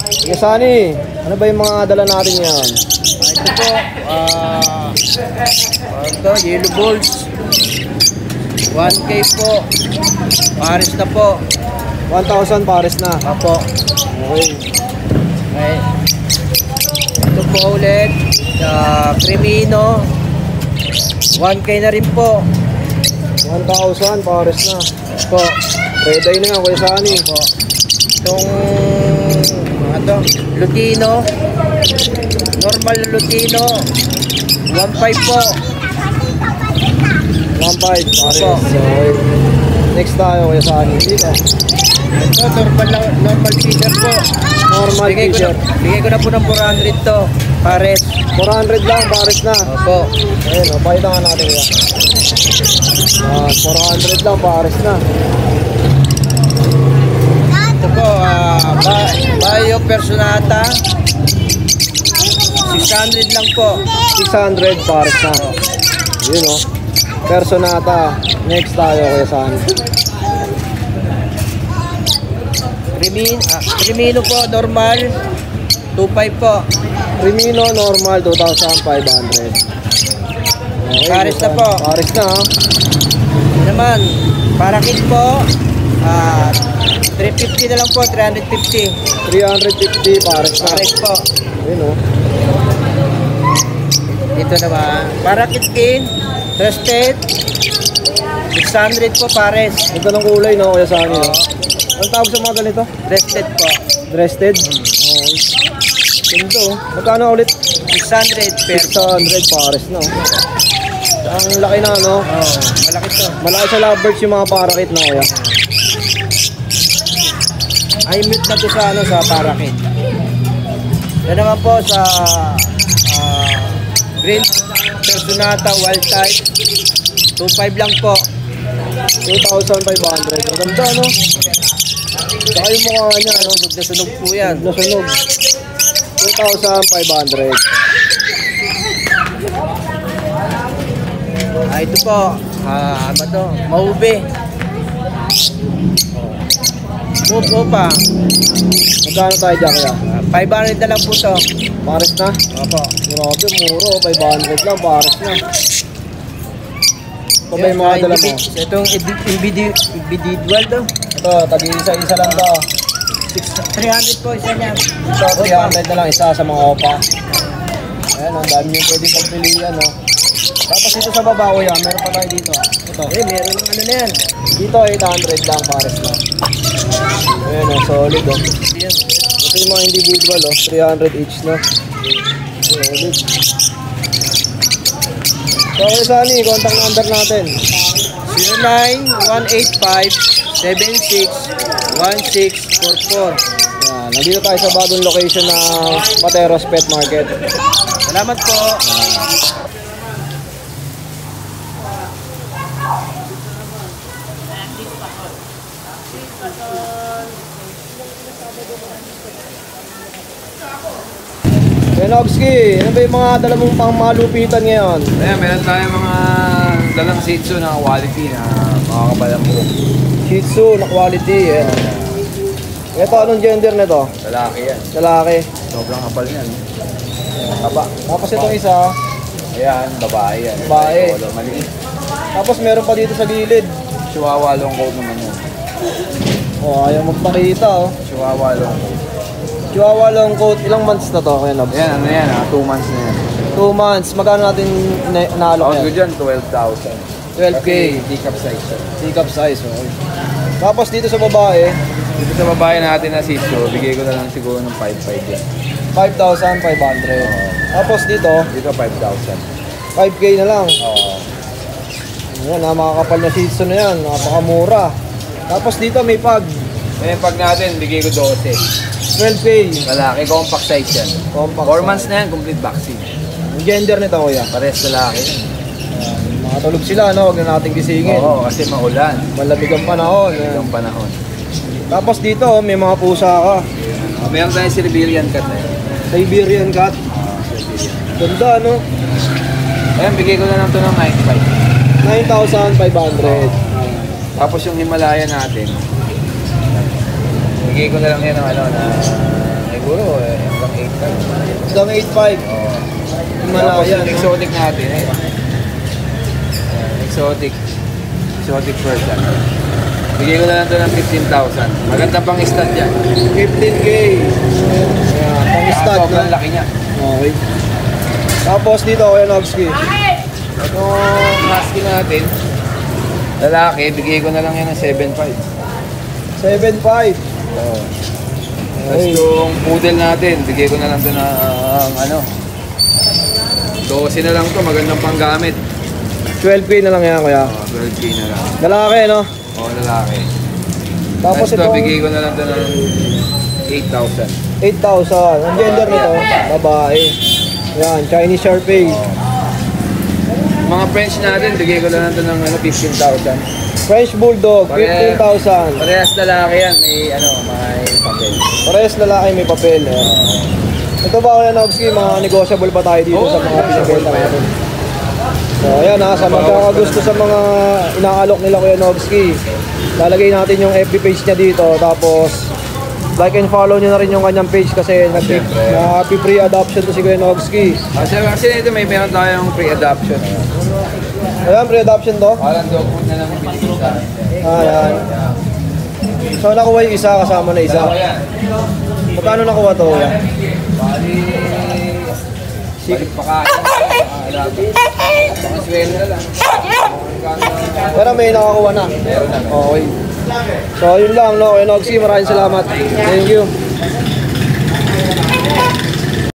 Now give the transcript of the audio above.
Sige, Sunny. Ano ba yung mga dala natin ngayon? Ito po, ito, yellow balls. 1K po. Pares na po. 1,000 pares na. Apo. Okay. Okay. Ito po ulit. Cremino. 1K na rin po. 1,000 pares na. Po. Reday na yan, Kuya Sunny. Po. Itong Lutino. Normal Lutino. 1.5 po. 1,500 pares. Opo. Okay. Next tayo, Kuya Sunny. Dito. Ito, normal feeder po. Normal feeder. Bigay ko na po ng 400 to. Pares. 400 lang, pares na. Opo. Ayun, pakita nga natin yan. 400 lang, pares na. Ito po, Bio Personata. 600 lang po. 600 pares na. Yun o. Personata. Next tayo, Kuya Sunny. Crimino po, normal. 2.5 po. Crimino, normal, 2,500. Okay, Pares na po. Pares na ha. Naman, parakit po. 350 na lang po, 350. 350 pares na. Pares po. Yun o. Dito naman, parakit pin. Trusted. 600 po pares. Ito ng kulay no, Kuya Sunny. No? Ang tawag sa mga ganito? Trusted po. Breasted? Okay. Ganito oh. Magkano ulit? 600 per. 600 pares na oh. Ang laki na no? Malaki to. Malaki sa lovebirds yung mga parakit na kuya. Ay mute na to sa sa parakit. Yan naman po sa Green Personata wild type. 2.5 lang po. 2,500. Ang ganda no? Saka yung mukha niya no? Sunog na sunog po yan. Nasunog. 2,500. Ito po. Ano to? Maube. Move pa. Magkano tayo dyan kaya? 500 na lang po to. Pares na? Opo. Grabe, muro. 500 lang, pares na. Ito ba yung mga dala mo? Itong individual to. Ito, tag-isa-isa lang to. 300 po isa niya. Ito, 300 na lang isa sa mga opa. Ayan, ang dami yung pwedeng pagpilian, no? Tapos dito sa baba, kuya, meron pa tayo dito. Ito. Meron ng ano na yan. Dito, 800 lang, pares na. Ayan, oh, solid, oh. Yan. Ito yung mga individual, oh. 300 each, no? Solid. So, okay, Sunny, contact number natin. 09-185-76-1644. Yan, nandito tayo sa bagong location ng Pateros Pet Market. Salamat po. Renowski, ano ba yung mga dala mong pang malupitan ngayon? Ayan, meron tayong mga dalang Shih Tzu na quality na makakabalang po. Shih Tzu na quality, eh. Ito, anong gender nito? Lalaki yan. Lalaki. Sobrang kapal yan. Taba. Tapos itong isa, Ayan, babae yan. Babae. Wala, maliit. tapos meron pa dito sa gilid. Chihuahua long coat naman yun. Oh, ayaw magpakita, oh. Chihuahua long coat. Chihuahua long coat, ilang months na to, Kuya Nobs? Ayan, ano yan ha? 2 months na yan. 2 months. Magkano natin naalok Ako yan? dyan, 12,000. 12K. Teacup size yan. Teacup size, okay. Tapos dito sa babae, Dito sa babae natin na Shih Tzu, bigay ko na lang siguro ng 5,500 yan. 5,500. Tapos dito, Dito 5,000. 5K na lang. Oo. Yan, makakapal na Shih Tzu na yan. Napakamura. Tapos dito may pag. Ngayon pag natin, bigay ko 12. 12K. Lalaki, compact size yan. Compact 4 months na yan, complete vaccine. Ang gender nito, kuya. Pares lalaki. Makatulog sila, no? Huwag na natin gisingin. Oo, kasi maulan. Malamig ang panahon. Yan. Yung panahon. Tapos dito, may mga pusa ka. Meron tayong Siberian cat na yun. Siberian cat. Siberian. Ganda, no? Ayan, bigay ko na lang ito ng 9,500. Tapos yung Himalaya natin, bigay ko na lang yan ng ano, na siguro Isang 8.5. Himalayan, no? Exotic natin eh. Exotic. Exotic version. Bigay ko na lang ito ng 15,000. Maganda pang stud yan. 15K. Ayan, pang-stud, no? Sobrang laki niya. Okay. Tapos dito, Kuya Nogski. Itong husky natin, lalaki, bigay ko na lang yan ng 7,500. 7.5. Oo. Tapos yung poodle natin, bigay ko na lang ito ng 12 na lang to, magandang panggamit. 12K na lang yan, Kuya. 12K na lang. Lalaki, no? Oo, lalaki. Tapos Ito, itong bigay ko na lang ito ng 8,000. 8,000. Ang gender nito, babae. Yan, Chinese Shar-Pei. Mga French natin, bigay ko na lang ito ng 15,000. French Bulldog, 15,000. Parehas lalaki yan, may papel. Parehas lalaki, may papel. Ayan. Ito ba, Kuya Nogski, mga negotiable pa tayo dito sa mga pinagkita natin. So, ayan ha, sa magkakagusto sa mga inaalok nila Kuya Nogski, lalagay natin yung FB page niya dito, tapos like and follow nyo na rin yung kanyang page kasi nag-free adoption to si Kuya Nogski. Kasi ito, meron tayong pre-adoption. Ayan, pre-adoption to. Parang dog food na lang binigay sa akin. Ayan. So, nakuha yung isa kasama na isa. Yan. Magkano nakuha to? Bali, balik pakain. Pakaswelo na lang. Pero may nakakuha na. Meron na. Okay. So, yun lang, no? Kuya Nogski, maraming salamat. Thank you.